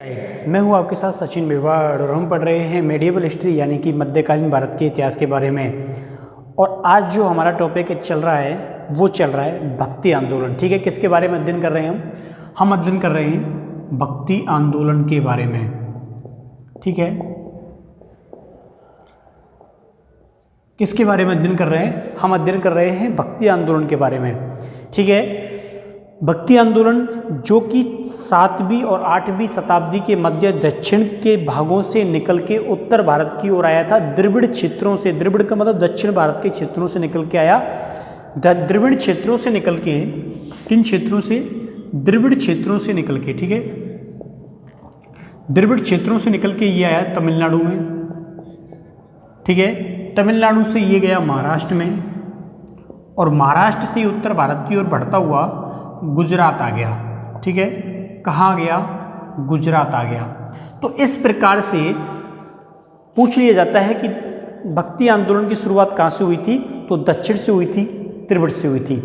मैं हूं आपके साथ सचिन मेवाड़ और हम पढ़ रहे हैं मेडिएवल हिस्ट्री यानी कि मध्यकालीन भारत के इतिहास के बारे में। और आज जो हमारा टॉपिक चल रहा है वो चल रहा है भक्ति आंदोलन। ठीक है, किसके बारे में अध्ययन कर रहे हैं हम अध्ययन कर रहे हैं भक्ति आंदोलन के बारे में। ठीक है, किसके बारे में अध्ययन कर रहे हैं हम अध्ययन कर रहे हैं भक्ति आंदोलन के बारे में। ठीक है, भक्ति आंदोलन जो कि 7वीं और 8वीं शताब्दी के मध्य दक्षिण के भागों से निकल के उत्तर भारत की ओर आया था। द्रविड़ क्षेत्रों से, द्रविड़ का मतलब दक्षिण भारत के क्षेत्रों से निकल के आया। द्रविड़ क्षेत्रों से निकल के, किन क्षेत्रों से? द्रविड़ क्षेत्रों से निकल के। ठीक है, द्रविड़ क्षेत्रों से निकल के ये आया तमिलनाडु में। ठीक है, तमिलनाडु से ये गया महाराष्ट्र में और महाराष्ट्र से उत्तर भारत की ओर बढ़ता हुआ गुजरात आ गया। ठीक है, कहाँ गया? गुजरात आ गया। तो इस प्रकार से पूछ लिया जाता है कि भक्ति आंदोलन की शुरुआत कहाँ से हुई थी? तो दक्षिण से हुई थी, त्रिविड़ से हुई थी।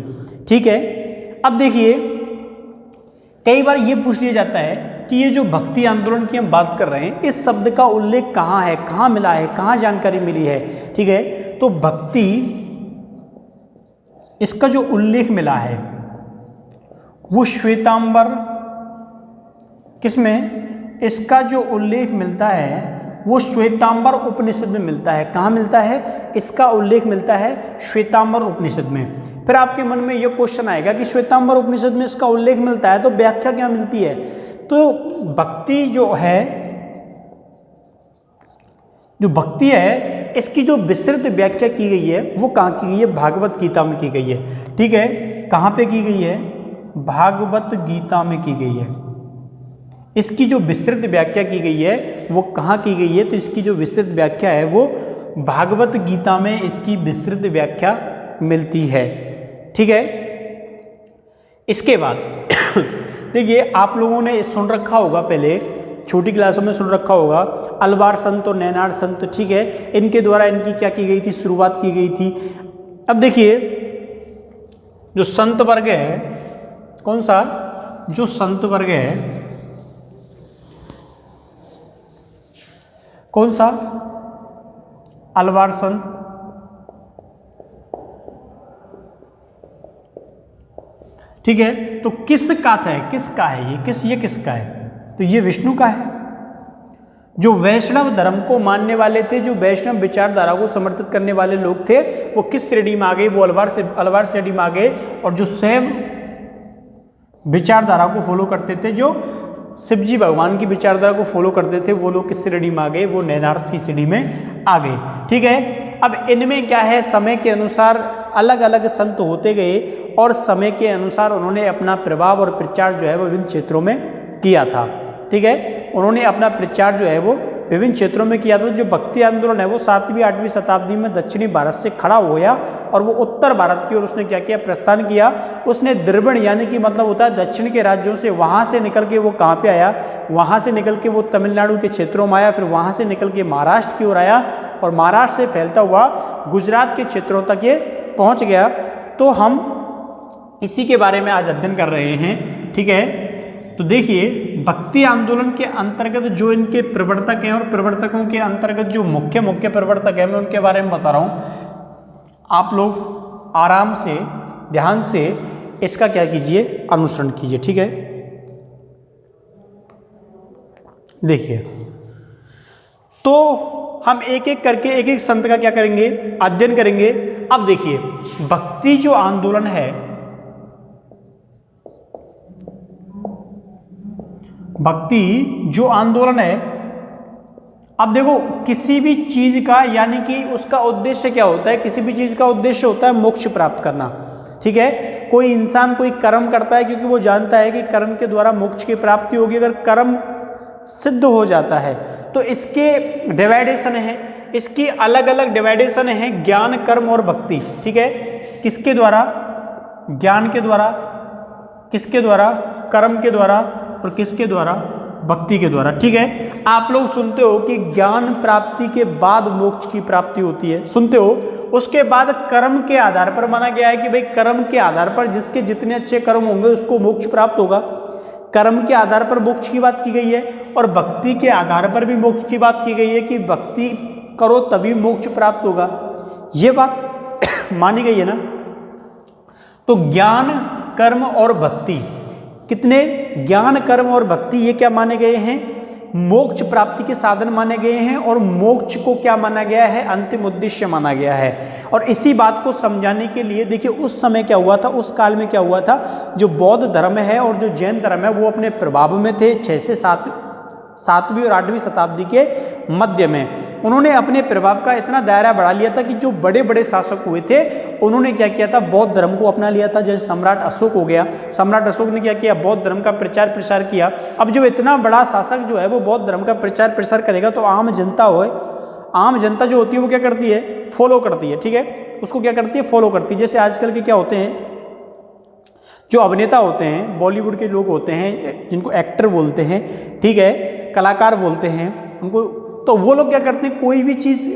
ठीक है, अब देखिए कई बार ये पूछ लिया जाता है कि ये जो भक्ति आंदोलन की हम बात कर रहे हैं इस शब्द का उल्लेख कहाँ है, कहाँ मिला है, कहाँ जानकारी मिली है? ठीक है, तो भक्ति इसका जो उल्लेख मिला है वो श्वेतांबर, किसमें? इसका जो उल्लेख मिलता है वो श्वेतांबर उपनिषद में मिलता है। कहाँ मिलता है? इसका उल्लेख मिलता है श्वेतांबर उपनिषद में। फिर आपके मन में ये क्वेश्चन आएगा कि श्वेतांबर उपनिषद में इसका उल्लेख मिलता है तो व्याख्या क्या मिलती है? तो भक्ति जो है, जो भक्ति है इसकी जो विस्तृत व्याख्या की गई है वो कहाँ की गई है? भागवत गीता में की गई है। ठीक है, कहाँ पे की गई है? भागवत गीता में की गई है। इसकी जो विस्तृत व्याख्या की गई है वो कहाँ की गई है? तो इसकी जो विस्तृत व्याख्या है वो भागवत गीता में इसकी विस्तृत व्याख्या मिलती है। ठीक है, इसके बाद देखिए आप लोगों ने सुन रखा होगा, पहले छोटी क्लासों में सुन रखा होगा अलवार संत और नैनार संत। ठीक है, इनके द्वारा इनकी क्या की गई थी? शुरुआत की गई थी। अब देखिए जो संत वर्ग है, कौन सा? जो संत वर्ग है, कौन सा? अलवार संत। ठीक है, तो किसका था? किसका है ये किसका है? तो ये विष्णु का है। जो वैष्णव धर्म को मानने वाले थे, जो वैष्णव विचारधारा को समर्थित करने वाले लोग थे, वो किस श्रेणी में आ गए? वो अलवार श्रेणी में आ गए। और जो शैव विचारधारा को फॉलो करते थे, जो शिवजी भगवान की विचारधारा को फॉलो करते थे, वो लोग किस श्रेणी में आ गए? वो नैनार्स की श्रेणी में आ गए। ठीक है, अब इनमें क्या है? समय के अनुसार अलग अलग संत होते गए और समय के अनुसार उन्होंने अपना प्रभाव और प्रचार जो है वो विभिन्न क्षेत्रों में किया था। ठीक है, उन्होंने अपना प्रचार जो है वो विभिन्न क्षेत्रों में किया था। जो भक्ति आंदोलन है वो 7वीं 8वीं शताब्दी में दक्षिणी भारत से खड़ा हो गया और वो उत्तर भारत की ओर उसने क्या किया? प्रस्थान किया। उसने द्रविड़ यानी कि मतलब होता है दक्षिण के राज्यों से, वहाँ से निकल के वो कहाँ पे आया? वहाँ से निकल के वो तमिलनाडु के क्षेत्रों में आया, फिर वहाँ से निकल के महाराष्ट्र की ओर आया और महाराष्ट्र से फैलता हुआ गुजरात के क्षेत्रों तक ये पहुँच गया। तो हम इसी के बारे में आज अध्ययन कर रहे हैं। ठीक है, तो देखिए भक्ति आंदोलन के अंतर्गत जो इनके प्रवर्तक हैं और प्रवर्तकों के अंतर्गत जो मुख्य प्रवर्तक हैं मैं उनके बारे में बता रहा हूँ। आप लोग आराम से ध्यान से इसका क्या कीजिए? अनुसरण कीजिए। ठीक है, देखिए तो हम एक एक करके एक एक संत का क्या करेंगे? अध्ययन करेंगे। अब देखिए भक्ति जो आंदोलन है, भक्ति जो आंदोलन है, अब देखो किसी भी चीज का यानी कि उसका उद्देश्य क्या होता है? किसी भी चीज का उद्देश्य होता है मोक्ष प्राप्त करना। ठीक है, कोई इंसान कोई कर्म करता है क्योंकि वो जानता है कि कर्म के द्वारा मोक्ष की प्राप्ति होगी। अगर कर्म सिद्ध हो जाता है तो इसके डिवाइडेशन है, इसकी अलग अलग डिवाइडेशन है, ज्ञान, कर्म और भक्ति। ठीक है, किसके द्वारा? ज्ञान के द्वारा, किसके द्वारा? कर्म के द्वारा और किसके द्वारा? भक्ति के द्वारा। ठीक है, आप लोग सुनते हो कि ज्ञान प्राप्ति के बाद मोक्ष की प्राप्ति होती है, सुनते हो। उसके बाद कर्म के आधार पर माना गया है कि भाई कर्म के आधार पर जिसके जितने अच्छे कर्म होंगे उसको मोक्ष प्राप्त होगा। कर्म के आधार पर मोक्ष की बात की गई है और भक्ति के आधार पर भी मोक्ष की बात की गई है कि भक्ति करो तभी मोक्ष प्राप्त होगा। ये बात मानी गई है ना। तो ज्ञान, कर्म और भक्ति, कितने ज्ञान, कर्म और भक्ति ये क्या माने गए हैं? मोक्ष प्राप्ति के साधन माने गए हैं और मोक्ष को क्या माना गया है? अंतिम उद्देश्य माना गया है। और इसी बात को समझाने के लिए देखिए उस समय क्या हुआ था, उस काल में क्या हुआ था, जो बौद्ध धर्म है और जो जैन धर्म है वो अपने प्रभाव में थे 6 से 7वीं और 8वीं शताब्दी के मध्य में। उन्होंने अपने प्रभाव का इतना दायरा बढ़ा लिया था कि जो बड़े बड़े शासक हुए थे उन्होंने क्या किया था, बौद्ध धर्म को अपना लिया था। जैसे सम्राट अशोक हो गया, सम्राट अशोक ने क्या किया, बौद्ध धर्म का प्रचार प्रसार किया। अब जब इतना बड़ा शासक जो है वो बौद्ध धर्म का प्रचार प्रसार करेगा तो आम जनता आम जनता जो होती है वो क्या करती है, फॉलो करती है। ठीक है, उसको क्या करती है, फॉलो करती है। जैसे आजकल के क्या होते हैं, जो अभिनेता होते हैं, बॉलीवुड के लोग होते हैं जिनको एक्टर बोलते हैं, ठीक है, कलाकार बोलते हैं उनको, तो वो लोग क्या करते हैं, कोई भी चीज़,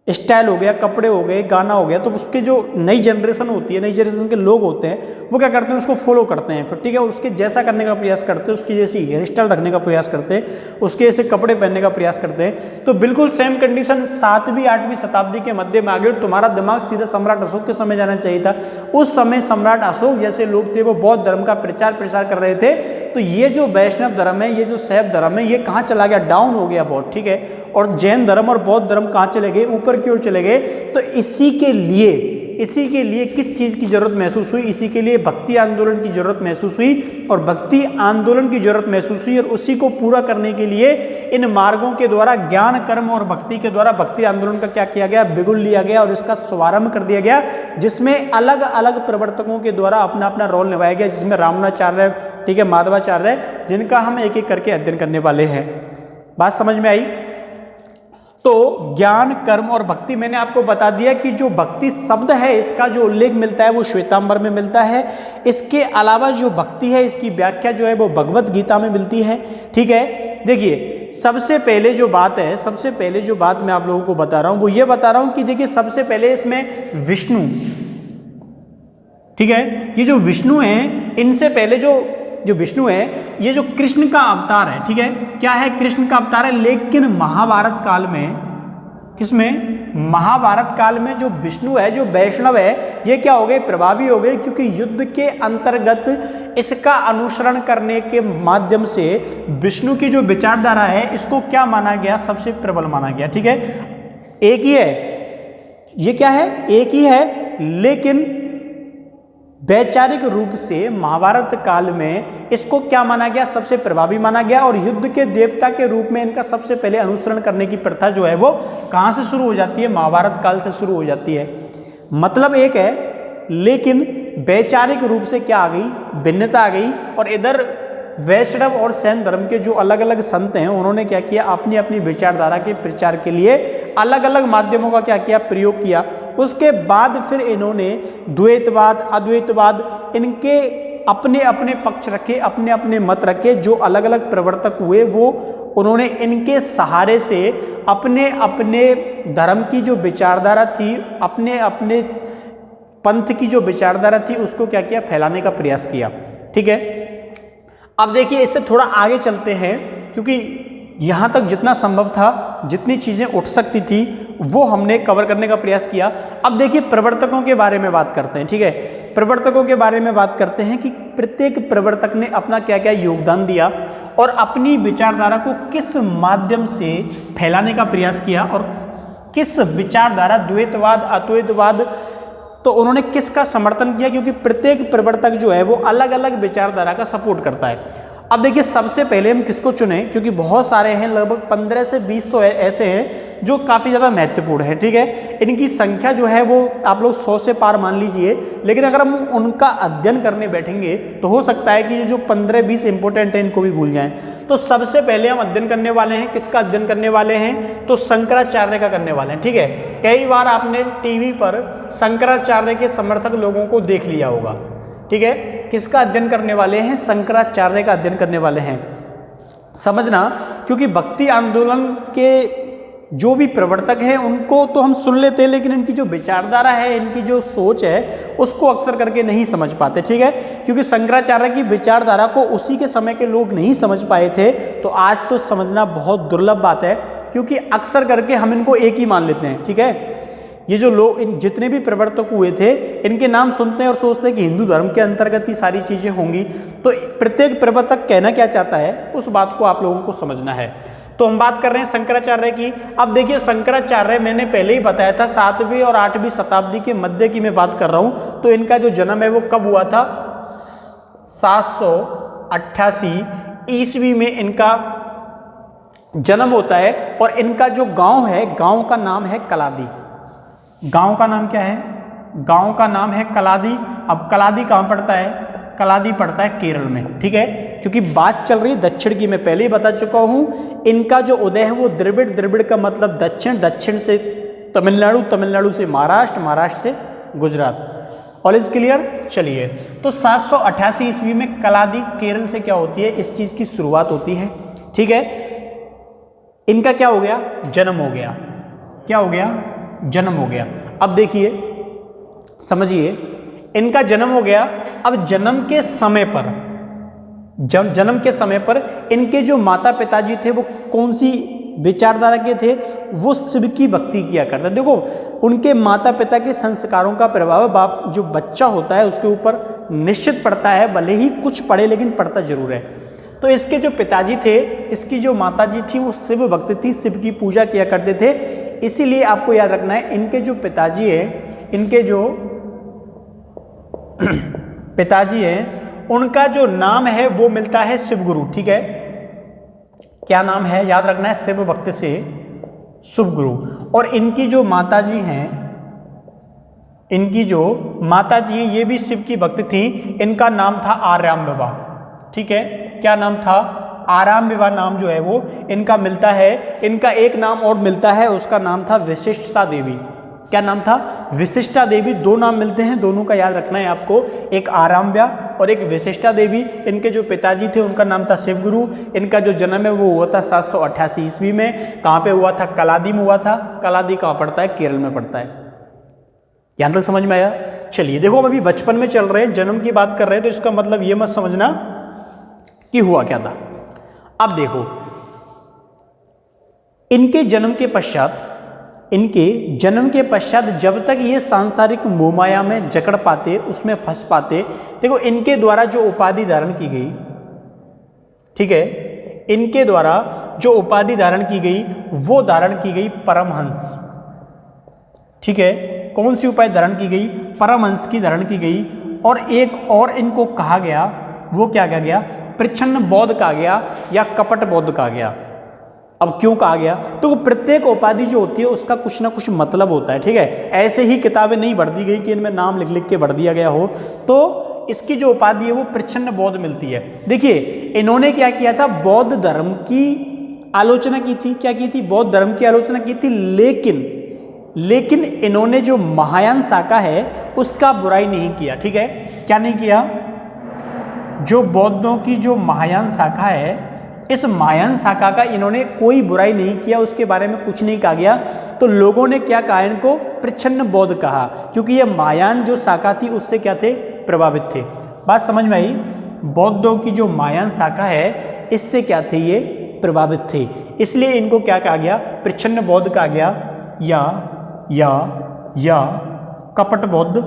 स्टाइल हो गया, कपड़े हो गए, गाना हो गया, तो उसके जो नई जनरेशन होती है, नई जनरेशन के लोग होते हैं वो क्या करते हैं, उसको फॉलो करते हैं फिर। ठीक है, उसके जैसा करने का प्रयास करते हैं, उसकी जैसी हेयर स्टाइल रखने का प्रयास करते हैं, उसके जैसे कपड़े पहनने का प्रयास करते हैं। तो बिल्कुल सेम कंडीशन 7वीं 8वीं शताब्दी के मध्य में आ गई। तुम्हारा दिमाग सीधा सम्राट अशोक के समय जाना चाहिए था। उस समय सम्राट अशोक जैसे लोग थे वो बौद्ध धर्म का प्रचार प्रसार कर रहे थे। तो ये जो वैष्णव धर्म है, ये जो शैव धर्म है, ये कहाँ चला गया, डाउन हो गया बहुत। ठीक है, और जैन धर्म और बौद्ध धर्म कहाँ चले गए, ऊपर की ओर चले गए। तो इसी के लिए किस चीज की जरूरत महसूस हुई, इसी के लिए भक्ति आंदोलन की जरूरत महसूस हुई। और भक्ति आंदोलन की जरूरत महसूस हुई और उसी को पूरा करने के लिए इन मार्गों के द्वारा, ज्ञान, कर्म और भक्ति के द्वारा भक्ति आंदोलन का क्या किया गया, बिगुल लिया गया और इसका शुभारंभ कर दिया गया, जिसमें अलग अलग प्रवर्तकों के द्वारा अपना अपना रोल निभाया गया, जिसमें रामानुजाचार्य, ठीक है, माधवाचार्य, जिनका हम एक एक करके अध्ययन करने वाले हैं। बात समझ में आई? तो ज्ञान, कर्म और भक्ति, मैंने आपको बता दिया कि जो भक्ति शब्द है इसका जो उल्लेख मिलता है वो श्वेतांबर में मिलता है। इसके अलावा जो भक्ति है इसकी व्याख्या जो है वो भगवत गीता में मिलती है। ठीक है, देखिए सबसे पहले जो बात मैं आप लोगों को बता रहा हूं वो ये बता रहा हूं कि देखिए सबसे पहले इसमें विष्णु, ठीक है, ये जो विष्णु है, इनसे पहले जो विष्णु है ये जो कृष्ण का अवतार है। ठीक है, क्या है, कृष्ण का अवतार है। लेकिन महाभारत काल में, किसमें, महाभारत काल में जो विष्णु है, जो वैष्णव है, ये क्या हो गए, प्रभावी हो गए, क्योंकि युद्ध के अंतर्गत इसका अनुसरण करने के माध्यम से विष्णु की जो विचारधारा है इसको क्या माना गया, सबसे प्रबल माना गया। ठीक है, एक ही है, ये क्या है, एक ही है, लेकिन वैचारिक रूप से महाभारत काल में इसको क्या माना गया, सबसे प्रभावी माना गया। और युद्ध के देवता के रूप में इनका सबसे पहले अनुसरण करने की प्रथा जो है वो कहाँ से शुरू हो जाती है, महाभारत काल से शुरू हो जाती है। मतलब एक है, लेकिन वैचारिक रूप से क्या आ गई, भिन्नता आ गई। और इधर वैष्णव और शैव धर्म के जो अलग अलग संत हैं उन्होंने क्या किया, अपनी अपनी विचारधारा के प्रचार के लिए अलग अलग माध्यमों का क्या किया, प्रयोग किया। उसके बाद फिर इन्होंने द्वैतवाद, अद्वैतवाद, इनके अपने अपने पक्ष रखे, अपने अपने मत रखे। जो अलग अलग प्रवर्तक हुए वो उन्होंने इनके सहारे से अपने अपने धर्म की जो विचारधारा थी, अपने अपने पंथ की जो विचारधारा थी उसको क्या किया, फैलाने का प्रयास किया। ठीक है, अब देखिए इससे थोड़ा आगे चलते हैं, क्योंकि यहाँ तक जितना संभव था, जितनी चीज़ें उठ सकती थी वो हमने कवर करने का प्रयास किया। अब देखिए प्रवर्तकों के बारे में बात करते हैं। ठीक है, प्रवर्तकों के बारे में बात करते हैं कि प्रत्येक प्रवर्तक ने अपना क्या क्या योगदान दिया और अपनी विचारधारा को किस माध्यम से फैलाने का प्रयास किया, और किस विचारधारा, द्वैतवाद, अद्वैतवाद, तो उन्होंने किसका समर्थन किया, क्योंकि प्रत्येक प्रवर्तक जो है वो अलग अलग विचारधारा का सपोर्ट करता है। अब देखिए सबसे पहले हम किसको चुने, क्योंकि बहुत सारे हैं, लगभग 15 से 20 ऐसे हैं जो काफ़ी ज़्यादा महत्वपूर्ण है। ठीक है, इनकी संख्या जो है वो आप लोग 100 से पार मान लीजिए, लेकिन अगर हम उनका अध्ययन करने बैठेंगे तो हो सकता है कि ये जो 15-20 इंपॉर्टेंट है इनको भी भूल जाएं। तो सबसे पहले हम अध्ययन करने वाले हैं, किसका अध्ययन करने वाले हैं, तो शंकराचार्य का करने वाले हैं। ठीक है, कई बार आपने टीवी पर शंकराचार्य के समर्थक लोगों को देख लिया होगा। ठीक है, किसका अध्ययन करने वाले हैं, शंकराचार्य का अध्ययन करने वाले हैं। समझना, क्योंकि भक्ति आंदोलन के जो भी प्रवर्तक हैं उनको तो हम सुन लेते हैं, लेकिन इनकी जो विचारधारा है, इनकी जो सोच है, उसको अक्सर करके नहीं समझ पाते। ठीक है, क्योंकि शंकराचार्य की विचारधारा को उसी के समय के लोग नहीं समझ पाए थे, तो आज तो समझना बहुत दुर्लभ बात है, क्योंकि अक्सर करके हम इनको एक ही मान लेते हैं। ठीक है, ये जो लोग, इन जितने भी प्रवर्तक हुए थे, इनके नाम सुनते हैं और सोचते हैं कि हिंदू धर्म के अंतर्गत ही सारी चीजें होंगी। तो प्रत्येक प्रवर्तक कहना क्या चाहता है, उस बात को आप लोगों को समझना है। तो हम बात कर रहे हैं शंकराचार्य की। अब देखिए, शंकराचार्य मैंने पहले ही बताया था 7वीं और 8वीं शताब्दी के मध्य की मैं बात कर रहा हूं। तो इनका जो जन्म है वो कब हुआ था? 788 ईस्वी में इनका जन्म होता है। और इनका जो गांव है, गांव का नाम है कलादी। गांव का नाम क्या है? गांव का नाम है कलादी। अब कलादी कहाँ पड़ता है? कलादी पड़ता है केरल में। ठीक है, क्योंकि बात चल रही है दक्षिण की, मैं पहले ही बता चुका हूं। इनका जो उदय है वो द्रविड़, द्रविड़ का मतलब दक्षिण, दक्षिण से तमिलनाडु, तमिलनाडु से महाराष्ट्र, महाराष्ट्र से गुजरात। All is clear? चलिए, तो 788 ईस्वी में कलादी केरल से क्या होती है, इस चीज की शुरुआत होती है। ठीक है, इनका क्या हो गया? जन्म हो गया। क्या हो गया? जन्म हो गया। अब देखिए, समझिए, इनका जन्म हो गया। अब जन्म के समय पर, जन्म के समय पर इनके जो माता पिताजी थे वो कौन सी विचारधारा के थे? वो शिव की भक्ति किया करते। देखो, उनके माता पिता के संस्कारों का प्रभाव बाप जो बच्चा होता है उसके ऊपर निश्चित पड़ता है, भले ही कुछ पढ़े लेकिन पढ़ता जरूर है। तो इसके जो पिताजी थे, इसकी जो माताजी थी वो शिव भक्त थी, शिव की पूजा किया करते थे। इसीलिए आपको याद रखना है, इनके जो पिताजी है, इनके जो पिताजी है, उनका जो नाम है वो मिलता है शिव गुरु। ठीक है, क्या नाम है? याद रखना है, शिव भक्त से शुभ गुरु। और इनकी जो माताजी हैं, इनकी जो माताजी हैं ये भी शिव की भक्त थी। इनका नाम था आराम विवाह। ठीक है, क्या नाम था? आराम विवाह नाम जो है वो इनका मिलता है। इनका एक नाम और मिलता है, उसका नाम था विशिष्टा देवी। क्या नाम था? विशिष्टा देवी। दो नाम मिलते हैं, दोनों का याद रखना है आपको, एक आराम व्याह और एक विशिष्टा देवी। इनके जो पिताजी थे उनका नाम था शिवगुरु। इनका जो जन्म है वो हुआ था 788 ईस्वी में। कहाँ पे हुआ था? कलादी में हुआ था। कलादी कहाँ पड़ता है? केरल में पड़ता है। यहां तक समझ में आया? चलिए, देखो, हम अभी बचपन में चल रहे हैं, जन्म की बात कर रहे हैं, तो इसका मतलब ये मत समझना कि हुआ क्या था। अब देखो, इनके जन्म के पश्चात, इनके जन्म के पश्चात जब तक ये सांसारिक मोहमाया में जकड़ पाते, उसमें फंस पाते, देखो, इनके द्वारा जो उपाधि धारण की गई, ठीक है, इनके द्वारा जो उपाधि धारण की गई वो धारण की गई परमहंस। ठीक है, कौन सी उपाधि धारण की गई? परमहंस की धारण की गई। और एक और इनको कहा गया, वो क्या कहा गया? प्रच्छन्न बौद्ध कहा गया या कपट बौद्ध कहा गया। अब क्यों कहा गया? तो प्रत्येक उपाधि जो होती है उसका कुछ ना कुछ मतलब होता है। ठीक है, ऐसे ही किताबें नहीं भर दी गई कि इनमें नाम लिख लिख के भर दिया गया हो। तो इसकी जो उपाधि है वो प्रच्छन्न बौद्ध मिलती है। देखिए, इन्होंने क्या किया था? बौद्ध धर्म की आलोचना की थी। क्या की थी? बौद्ध धर्म की आलोचना की थी। लेकिन इन्होंने जो महायान शाखा है उसका बुराई नहीं किया। ठीक है, क्या नहीं किया? जो बौद्धों की जो महायान शाखा है, इस महायान शाखा का इन्होंने कोई बुराई नहीं किया, उसके बारे में कुछ नहीं कहा गया। तो लोगों ने क्या कहा? इनको प्रच्छन्न बौद्ध कहा, क्योंकि ये महायान जो शाखा थी उससे क्या थे? प्रभावित थे। बात समझ में आई? बौद्धों की जो महायान शाखा है इससे क्या थे? ये प्रभावित थे, इसलिए इनको क्या कहा गया? प्रच्छन्न बौद्ध कहा गया या कपट बौद्ध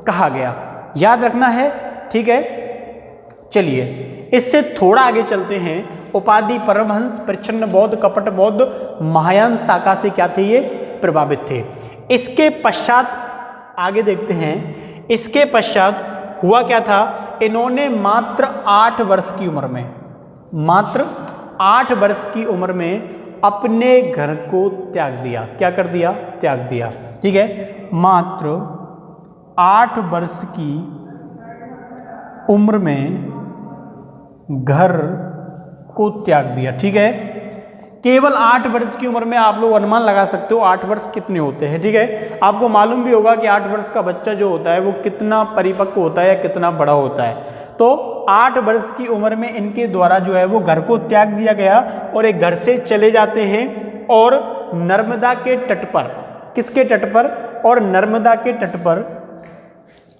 कहा गया। याद रखना है। ठीक है, चलिए, इससे थोड़ा आगे चलते हैं। उपाधि परमहंस, प्रच्छन्न बौद्ध, कपट बौद्ध, महायान शाखा से क्या थे? ये प्रभावित थे। इसके पश्चात आगे देखते हैं। इसके पश्चात हुआ क्या था? इन्होंने मात्र 8 वर्ष की उम्र में, मात्र 8 वर्ष की उम्र में अपने घर को त्याग दिया। क्या कर दिया? त्याग दिया। ठीक है, मात्र 8 वर्ष की उम्र में घर को त्याग दिया। ठीक है, केवल 8 वर्ष की उम्र में आप लोग अनुमान लगा सकते हो 8 वर्ष कितने होते हैं। ठीक है, आपको मालूम भी होगा कि 8 वर्ष का बच्चा जो होता है वो कितना परिपक्व होता है या कितना बड़ा होता है। तो 8 वर्ष की उम्र में इनके द्वारा जो है वो घर को त्याग दिया गया और एक घर से चले जाते हैं और नर्मदा के तट पर, किसके तट पर? और नर्मदा के तट पर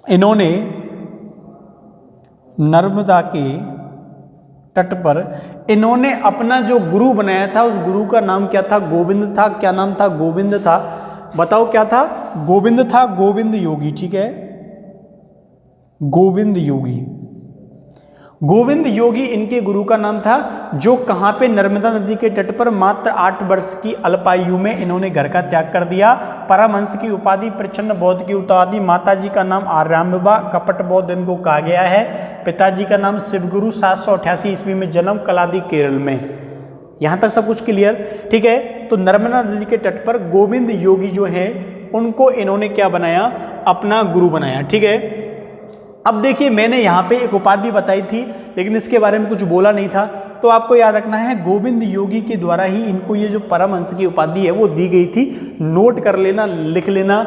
इन्होंने, नर्मदा के तट पर इन्होंने अपना जो गुरु बनाया था, उस गुरु का नाम क्या था? गोविंद था। क्या नाम था? गोविंद था। बताओ क्या था? गोविंद था, गोविंद योगी। ठीक है, गोविंद योगी। गोविंद योगी इनके गुरु का नाम था, जो कहाँ पे? नर्मदा नदी के तट पर मात्र 8 वर्ष की अल्पायु में इन्होंने घर का त्याग कर दिया। परमहंस की उपाधि, प्रचंड बौद्ध की उपाधि, माताजी का नाम आर्याम्बा, कपट बौद्ध इनको कहा गया है। पिताजी का नाम शिवगुरु, 788 ईस्वी में जन्म, कलादी केरल में। यहाँ तक सब कुछ क्लियर? ठीक है, तो नर्मदा नदी के तट पर गोविंद योगी जो है उनको इन्होंने क्या बनाया? अपना गुरु बनाया। ठीक है, अब देखिए मैंने यहाँ पे एक उपाधि बताई थी, लेकिन इसके बारे में कुछ बोला नहीं था, तो आपको याद रखना है गोविंद योगी के द्वारा ही इनको ये जो परमहंस की उपाधि है वो दी गई थी। नोट कर लेना, लिख लेना,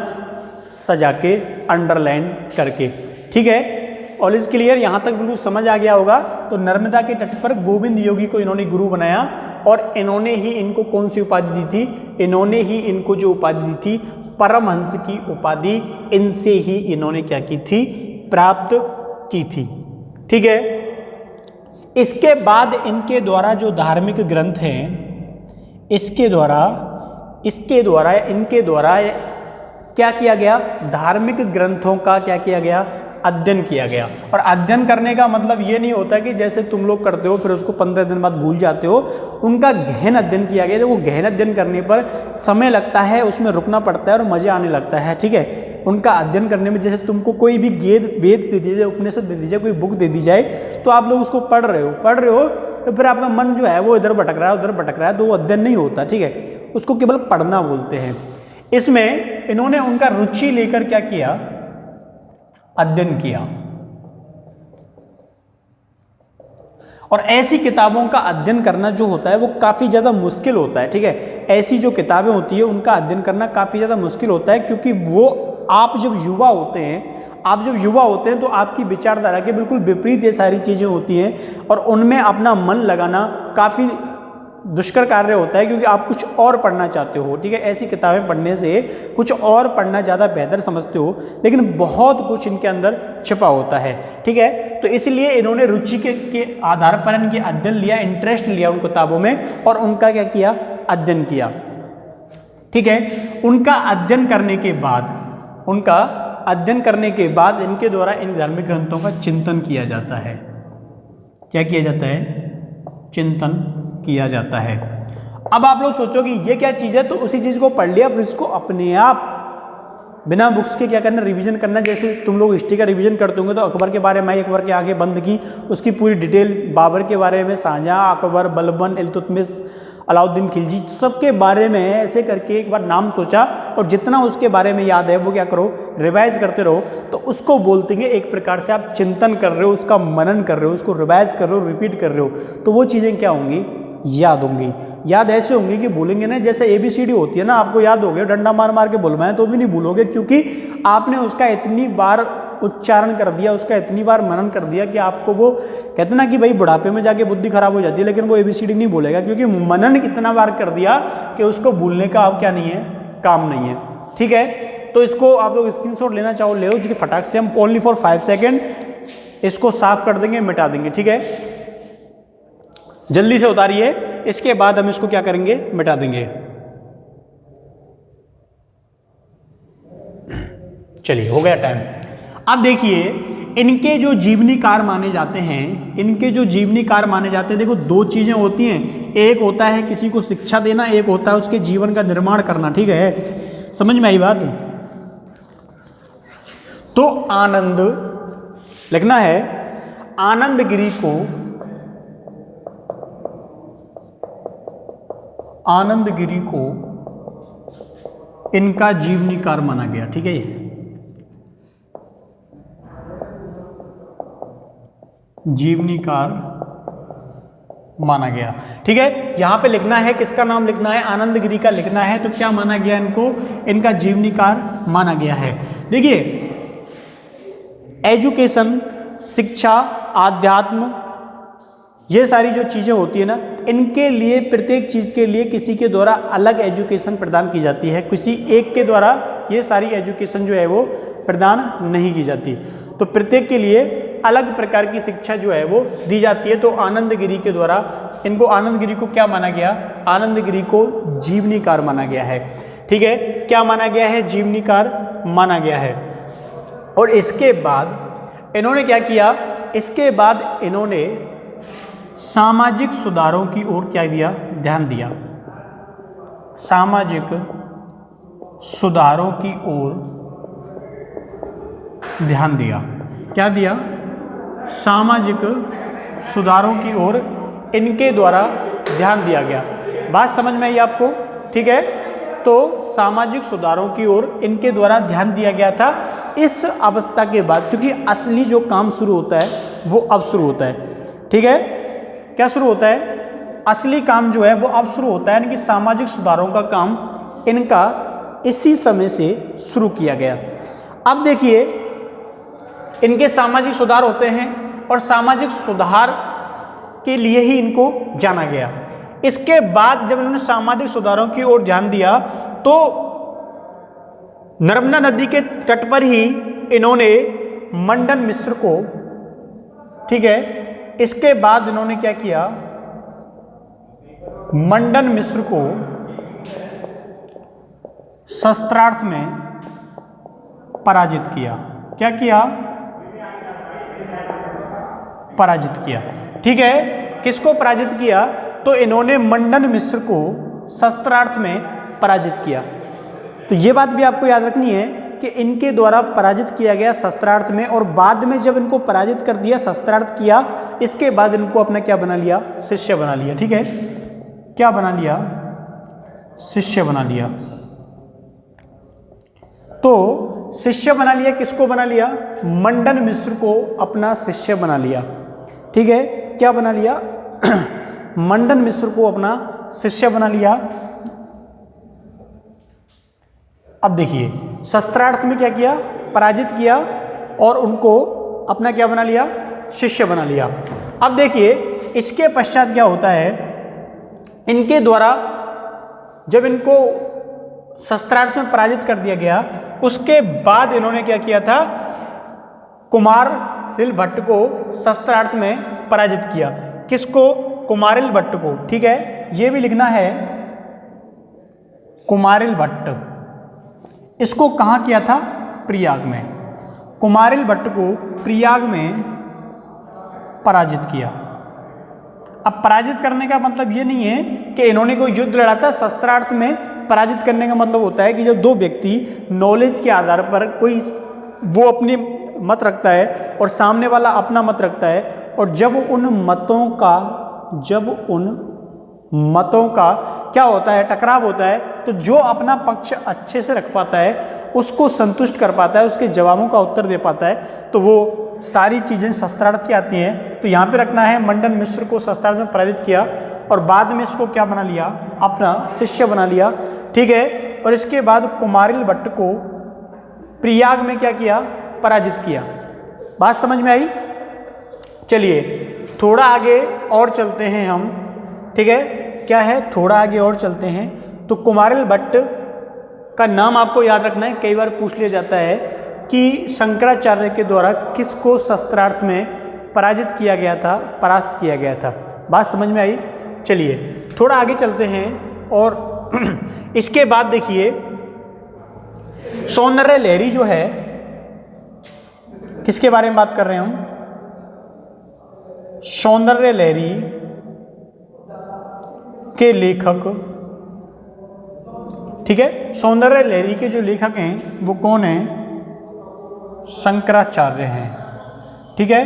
सजा के, अंडरलाइन करके। ठीक है, ऑल इज क्लियर? यहाँ तक बिल्कुल समझ आ गया होगा। तो नर्मदा के तट पर गोविंद योगी को इन्होंने गुरु बनाया, और इन्होंने ही इनको कौन सी उपाधि दी थी? इन्होंने ही इनको जो उपाधि दी थी, परमहंस की उपाधि, इनसे ही इन्होंने क्या की थी? प्राप्त की थी। ठीक है, इसके बाद इनके द्वारा जो धार्मिक ग्रंथ हैं, इनके द्वारा क्या किया गया? धार्मिक ग्रंथों का क्या किया गया? अध्ययन किया गया। और अध्ययन करने का मतलब ये नहीं होता कि जैसे तुम लोग करते हो फिर उसको 15 दिन बाद भूल जाते हो। उनका गहन अध्ययन किया गया। देखो गहन अध्ययन करने पर समय लगता है, उसमें रुकना पड़ता है और मज़ा आने लगता है। ठीक है, उनका अध्ययन करने में, जैसे तुमको कोई भी वेद दे दी जाए, उपनिषद दे दी जाए, कोई बुक दे दी जाए, तो आप लोग उसको पढ़ रहे हो तो फिर आपका मन जो है वो इधर भटक रहा है, उधर भटक रहा है, तो वो अध्ययन नहीं होता। ठीक है, उसको केवल पढ़ना बोलते हैं। इसमें इन्होंने उनका रुचि लेकर क्या किया? अध्ययन किया। और ऐसी किताबों का अध्ययन करना जो होता है वो काफ़ी ज़्यादा मुश्किल होता है। ठीक है, ऐसी जो किताबें होती है उनका अध्ययन करना काफ़ी ज़्यादा मुश्किल होता है, क्योंकि वो आप जब युवा होते हैं तो आपकी विचारधारा के बिल्कुल विपरीत ये सारी चीज़ें होती हैं, और उनमें अपना मन लगाना काफ़ी दुष्कर कार्य होता है, क्योंकि आप कुछ और पढ़ना चाहते हो। ठीक है, ऐसी किताबें पढ़ने से कुछ और पढ़ना ज़्यादा बेहतर समझते हो, लेकिन बहुत कुछ इनके अंदर छिपा होता है। ठीक है, तो इसलिए इन्होंने रुचि के आधार पर इनके अध्ययन लिया, इंटरेस्ट लिया उन किताबों में, और उनका क्या किया? अध्ययन किया। ठीक है, उनका अध्ययन करने के बाद इनके द्वारा इन धार्मिक ग्रंथों का चिंतन किया जाता है। क्या किया जाता है? चिंतन किया जाता है। अब आप लोग सोचोगे ये क्या चीज़ है, तो उसी चीज़ को पढ़ लिया, फिर इसको अपने आप बिना बुक्स के क्या करना? रिवीजन करना। जैसे तुम लोग हिस्ट्री का रिवीजन करते होंगे तो अकबर के बारे में अकबर की आंखें बंद की, उसकी पूरी डिटेल, बाबर के बारे में, शाहजहां, अकबर, बलबन, इल्तुतमिश, अलाउद्दीन खिलजी, सबके बारे में ऐसे करके एक बार नाम सोचा, और जितना उसके बारे में याद है वो क्या करो? रिवाइज करते रहो। तो उसको बोलते हैं एक प्रकार से आप चिंतन कर रहे हो, उसका मनन कर रहे हो, उसको रिवाइज कर रहे हो, रिपीट कर रहे हो, तो वो चीज़ें क्या होंगी? याद होंगी। याद ऐसे होंगी कि भूलेंगे ना, जैसे ABCD होती है ना, आपको याद हो गया, डंडा मार मार के बुलवाएं तो भी नहीं भूलोगे, क्योंकि आपने उसका इतनी बार उच्चारण कर दिया, उसका इतनी बार मनन कर दिया कि आपको वो कहते ना कि भाई बुढ़ापे में जाके बुद्धि खराब हो जाती है, लेकिन वो ABCD नहीं बोलेगा, क्योंकि मनन इतना बार कर दिया कि उसको भूलने का अब क्या नहीं है? काम नहीं है। ठीक है, तो इसको आप लोग स्क्रीनशॉट लेना चाहो ले लो, जो फटाक से हम ओनली फॉर 5 सेकेंड इसको साफ कर देंगे, मिटा देंगे। ठीक है, जल्दी से उतारिए, इसके बाद हम इसको क्या करेंगे? मिटा देंगे। चलिए, हो गया टाइम। अब देखिए इनके जो जीवनीकार माने जाते हैं, देखो दो चीजें होती हैं, एक होता है किसी को शिक्षा देना, एक होता है उसके जीवन का निर्माण करना। ठीक है, समझ में आई बात? तो आनंद लिखना है, आनंद गिरी को इनका जीवनीकार माना गया। ठीक है, जीवनीकार माना गया। ठीक है, यहां पे लिखना है, किसका नाम लिखना है? आनंद गिरी का लिखना है। तो क्या माना गया इनको? इनका जीवनीकार माना गया है। देखिए, एजुकेशन, शिक्षा, आध्यात्म, ये सारी जो चीजें होती है ना, इनके लिए प्रत्येक चीज़ के लिए किसी के द्वारा अलग एजुकेशन प्रदान की जाती है, किसी एक के द्वारा ये सारी एजुकेशन जो है वो प्रदान नहीं की जाती। तो प्रत्येक के लिए अलग प्रकार की शिक्षा जो है वो दी जाती है। तो आनंद गिरी के द्वारा इनको, आनंद गिरी को क्या माना गया? आनंद गिरी को जीवनीकार माना गया है। ठीक है, क्या माना गया है? जीवनीकार माना गया है। और इसके बाद इन्होंने क्या किया? इसके बाद इन्होंने सामाजिक सुधारों की ओर क्या दिया? ध्यान दिया। सामाजिक सुधारों की ओर ध्यान दिया। क्या दिया? सामाजिक सुधारों की ओर इनके द्वारा ध्यान दिया गया। बात समझ में आई आपको? ठीक है, तो सामाजिक सुधारों की ओर इनके द्वारा ध्यान दिया गया था। इस अवस्था के बाद, क्योंकि असली जो काम शुरू होता है वो अब शुरू होता है। ठीक है, क्या शुरू होता है? असली काम जो है वो अब शुरू होता है, यानी कि सामाजिक सुधारों का काम इनका इसी समय से शुरू किया गया। अब देखिए, इनके सामाजिक सुधार होते हैं और सामाजिक सुधार के लिए ही इनको जाना गया। इसके बाद जब इन्होंने सामाजिक सुधारों की ओर ध्यान दिया तो नर्मदा नदी के तट पर ही इन्होंने मंडन मिश्र को, ठीक है, इसके बाद इन्होंने क्या किया? मंडन मिश्र को शस्त्रार्थ में पराजित किया। क्या किया? पराजित किया। ठीक है, किसको पराजित किया? तो इन्होंने मंडन मिश्र को शस्त्रार्थ में पराजित किया। तो ये बात भी आपको याद रखनी है कि इनके द्वारा पराजित किया गया शस्त्रार्थ में, और बाद में जब इनको पराजित कर दिया, शस्त्रार्थ किया, इसके बाद इनको अपना क्या बना लिया? शिष्य बना लिया। ठीक है, क्या बना लिया? शिष्य बना लिया। तो शिष्य बना लिया, किसको बना लिया? मंडन मिश्र को अपना शिष्य बना लिया। ठीक है, क्या बना लिया? मंडन मिश्र को अपना शिष्य बना लिया। अब देखिए, शस्त्रार्थ में क्या किया? पराजित किया और उनको अपना क्या बना लिया? शिष्य बना लिया। अब देखिए, इसके पश्चात क्या होता है? इनके द्वारा जब इनको शस्त्रार्थ में पराजित कर दिया गया, उसके बाद इन्होंने क्या किया था? कुमारिल भट्ट को शस्त्रार्थ में पराजित किया। किसको? कुमारिल भट्ट को। ठीक है, ये भी लिखना है, कुमारिल भट्ट। इसको कहाँ किया था? प्रयाग में। कुमारिल भट्ट को प्रयाग में पराजित किया। अब पराजित करने का मतलब ये नहीं है कि इन्होंने कोई युद्ध लड़ा था। शस्त्रार्थ में पराजित करने का मतलब होता है कि जब दो व्यक्ति नॉलेज के आधार पर, कोई वो अपनी मत रखता है और सामने वाला अपना मत रखता है, और जब उन मतों का क्या होता है? टकराव होता है, तो जो अपना पक्ष अच्छे से रख पाता है, उसको संतुष्ट कर पाता है, उसके जवाबों का उत्तर दे पाता है, तो वो सारी चीज़ें शस्त्रार्थ की आती हैं। तो यहाँ पे रखना है, मंडन मिश्र को शस्त्रार्थ में पराजित किया और बाद में इसको क्या बना लिया? अपना शिष्य बना लिया। ठीक है, और इसके बाद कुमारिल भट्ट को प्रयाग में क्या किया? पराजित किया। बात समझ में आई? चलिए थोड़ा आगे और चलते हैं हम। ठीक है, क्या है? थोड़ा आगे और चलते हैं। तो कुमारिल भट्ट का नाम आपको याद रखना है, कई बार पूछ लिया जाता है कि शंकराचार्य के द्वारा किसको शस्त्रार्थ में पराजित किया गया था, परास्त किया गया था। बात समझ में आई? चलिए थोड़ा आगे चलते हैं। और इसके बाद देखिए, सौंदर्य लहरी जो है, किसके बारे में बात कर रहे हैं हम? सौंदर्य लहरी के लेखक। ठीक है, सौंदर्य लहरी के जो लेखक हैं वो कौन हैं? शंकराचार्य हैं। ठीक है,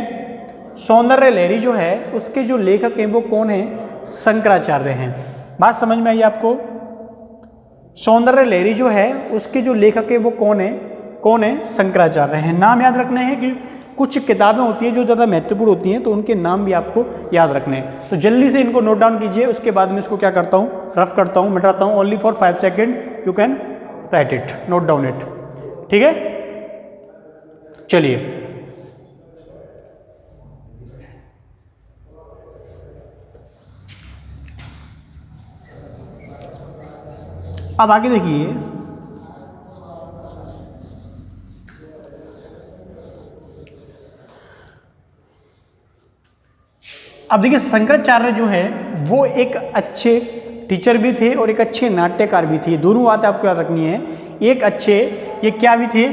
सौंदर्य लहरी जो है उसके जो लेखक हैं वो कौन हैं? शंकराचार्य हैं। बात समझ में आई आपको? सौंदर्य लहरी जो है उसके जो लेखक हैं वो कौन है? कौन है? शंकराचार्य हैं। नाम याद रखने हैं कि कुछ किताबें होती हैं जो ज़्यादा महत्वपूर्ण होती हैं, तो उनके नाम भी आपको याद रखने हैं। तो जल्दी से इनको नोट डाउन कीजिए, उसके बाद में इसको क्या करता हूँ? रफ करता हूँ, मिटाता हूँ। Only for 5 second you can write it, note down it. ठीक है, चलिए अब आगे देखिए, अब देखिए शंकराचार्य जो है वो एक अच्छे टीचर भी थे और एक अच्छे नाट्यकार भी थे। दोनों बातें आपको याद रखनी है। एक अच्छे, ये क्या भी थे,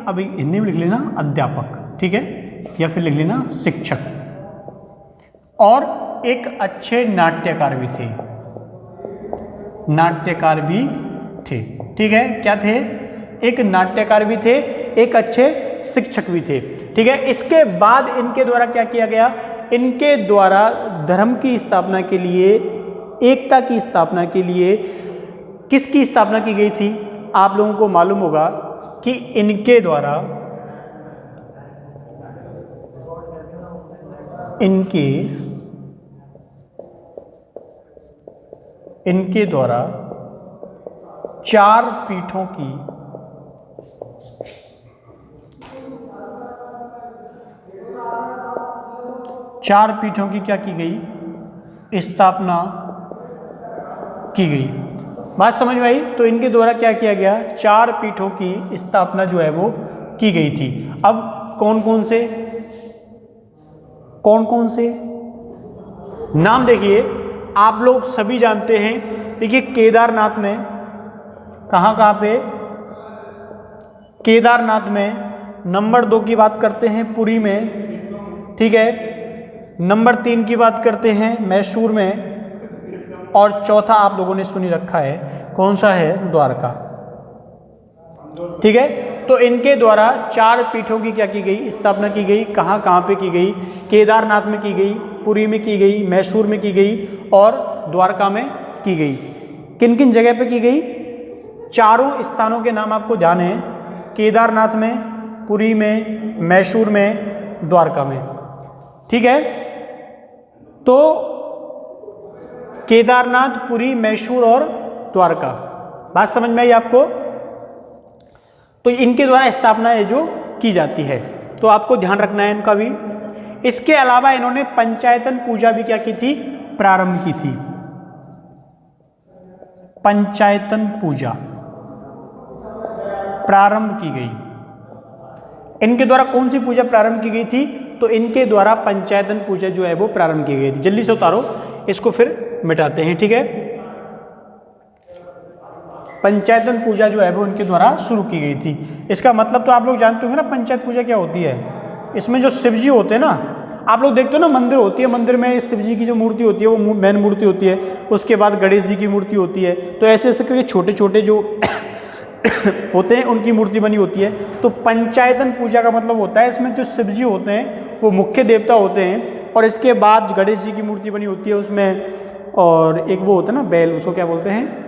अभी हिंदी में लिख लेना अध्यापक, ठीक है, या फिर लिख लेना शिक्षक, और एक अच्छे नाट्यकार भी थे, नाट्यकार भी थे, ठीक है, क्या थे, एक नाट्यकार भी थे, एक अच्छे शिक्षक भी थे, ठीक है। इसके बाद इनके द्वारा क्या किया गया, इनके द्वारा धर्म की स्थापना के लिए, एकता की स्थापना के लिए किसकी स्थापना की गई थी, आप लोगों को मालूम होगा कि इनके द्वारा, इनके द्वारा 4 पीठों की क्या की गई, स्थापना की गई। बात समझ में आई? तो इनके द्वारा क्या किया गया, 4 पीठों की स्थापना जो है वो की गई थी। अब कौन कौन से नाम देखिए, आप लोग सभी जानते हैं। देखिए केदारनाथ में, कहाँ पे, केदारनाथ में। नंबर 2 की बात करते हैं पुरी में, ठीक है। नंबर 3 की बात करते हैं मैसूर में, और चौथा आप लोगों ने सुनी रखा है, कौन सा है, द्वारका, ठीक है। तो इनके द्वारा 4 पीठों की क्या की गई, स्थापना की गई। कहाँ पे की गई, केदारनाथ में की गई, पुरी में की गई, मैसूर में की गई, और द्वारका में की गई। किन किन जगह पे की गई, चारों स्थानों के नाम आपको ध्यान है, केदारनाथ में, पुरी में, मैसूर में, द्वारका में, ठीक है। तो केदारनाथ, पुरी, मैसूर और द्वारका, बात समझ में आई आपको? तो इनके द्वारा स्थापना है जो की जाती है, तो आपको ध्यान रखना है इनका भी। इसके अलावा इन्होंने पंचायतन पूजा भी क्या की थी, प्रारंभ की थी। पंचायतन पूजा प्रारंभ की गई। इनके द्वारा कौन सी पूजा प्रारंभ की गई थी, तो इनके द्वारा पंचायतन पूजा जो है वो प्रारंभ की गई थी। जल्दी से उतारो इसको, फिर मिटाते हैं, ठीक है। पंचायतन पूजा जो है वो इनके द्वारा शुरू की गई थी। इसका मतलब तो आप लोग जानते होंगे ना पंचायत पूजा क्या होती है। इसमें जो शिव जी होते हैं ना, आप लोग देखते हो ना, मंदिर होती है, मंदिर में शिव जी की जो मूर्ति होती है वो मेन मूर्ति होती है, उसके बाद गणेश जी की मूर्ति होती है। तो ऐसे ऐसे करके छोटे छोटे जो होते हैं उनकी मूर्ति बनी होती है। तो पंचायतन पूजा का मतलब होता है इसमें जो शिव जी होते हैं वो मुख्य देवता होते हैं, और इसके बाद गणेश जी की मूर्ति बनी होती है उसमें, और एक वो होता है ना बैल, उसको क्या बोलते हैं,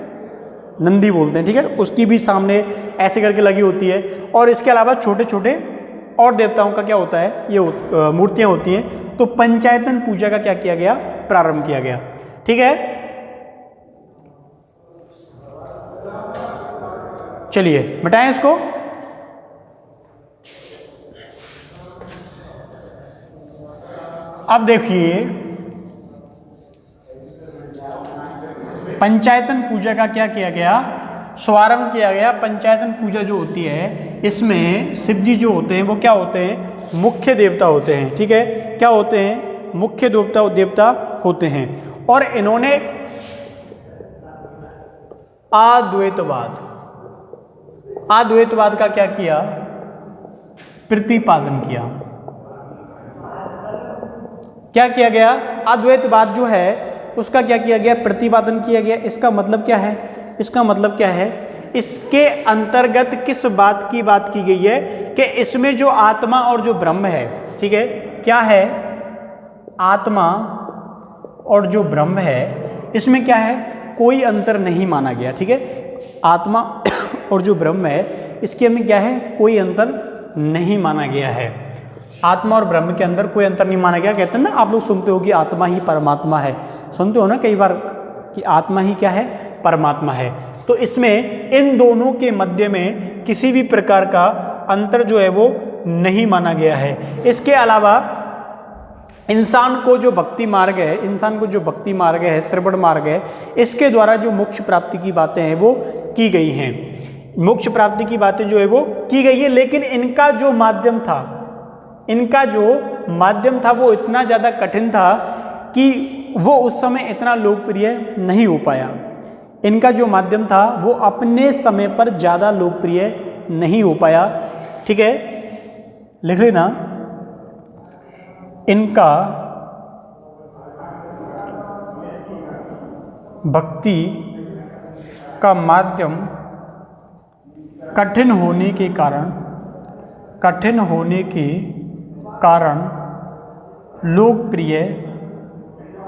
नंदी बोलते हैं, ठीक है, उसकी भी सामने ऐसे करके लगी होती है। और इसके अलावा छोटे छोटे और देवताओं का क्या होता है, ये मूर्तियाँ होती हैं। तो पंचायतन पूजा का क्या किया गया, प्रारंभ किया गया, ठीक है। चलिए मिटाएं इसको। अब देखिए पंचायतन पूजा का क्या किया गया, शुभारंभ किया गया। पंचायतन पूजा जो होती है इसमें शिव जी जो होते हैं वो क्या होते हैं, मुख्य देवता होते हैं, ठीक है। क्या होते हैं, मुख्य देवता होते हैं। और इन्होंने अद्वैतवाद का क्या किया, प्रतिपादन किया। क्या किया गया, अद्वैतवाद जो है उसका क्या किया गया, प्रतिपादन किया गया। इसका मतलब क्या है, इसका मतलब क्या है, इसके अंतर्गत किस बात की बात की गई है कि इसमें जो आत्मा और जो ब्रह्म है, ठीक है, क्या है, आत्मा और जो ब्रह्म है इसमें क्या है, कोई अंतर नहीं माना गया, ठीक है। आत्मा और जो ब्रह्म है इसके में क्या है, कोई अंतर नहीं माना गया है। आत्मा और ब्रह्म के अंदर कोई अंतर नहीं माना गया। कहते हैं ना, आप लोग सुनते हो कि आत्मा ही परमात्मा है, सुनते हो ना कई बार कि आत्मा ही क्या है, परमात्मा है। तो इसमें इन दोनों के मध्य में किसी भी प्रकार का अंतर जो है वो नहीं माना गया है। इसके अलावा इंसान को जो भक्ति मार्ग है, श्रवण मार्ग है, इसके द्वारा जो मोक्ष प्राप्ति की बातें हैं वो की गई हैं। मोक्ष प्राप्ति की बातें जो है वो की गई है, लेकिन इनका जो माध्यम था वो इतना ज़्यादा कठिन था कि वो उस समय इतना लोकप्रिय नहीं हो पाया। इनका जो माध्यम था वो अपने समय पर ज़्यादा लोकप्रिय नहीं हो पाया। ठीक है, लिख लेना, इनका भक्ति का माध्यम कठिन होने के कारण लोकप्रिय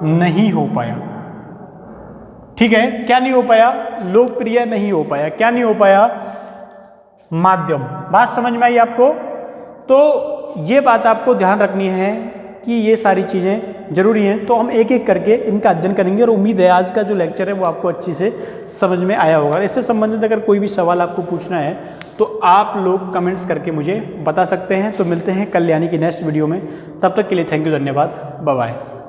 नहीं हो पाया। ठीक है, क्या नहीं हो पाया? लोकप्रिय नहीं हो पाया। क्या नहीं हो पाया? माध्यम। बात समझ में आई आपको? तो ये बात आपको ध्यान रखनी है कि ये सारी चीज़ें जरूरी हैं। तो हम एक एक करके इनका अध्ययन करेंगे और उम्मीद है आज का जो लेक्चर है वो आपको अच्छी से समझ में आया होगा। इससे संबंधित अगर कोई भी सवाल आपको पूछना है तो आप लोग कमेंट्स करके मुझे बता सकते हैं। तो मिलते हैं कल यानी कि नेक्स्ट वीडियो में। तब तक के लिए थैंक यू, धन्यवाद, बाय बाय।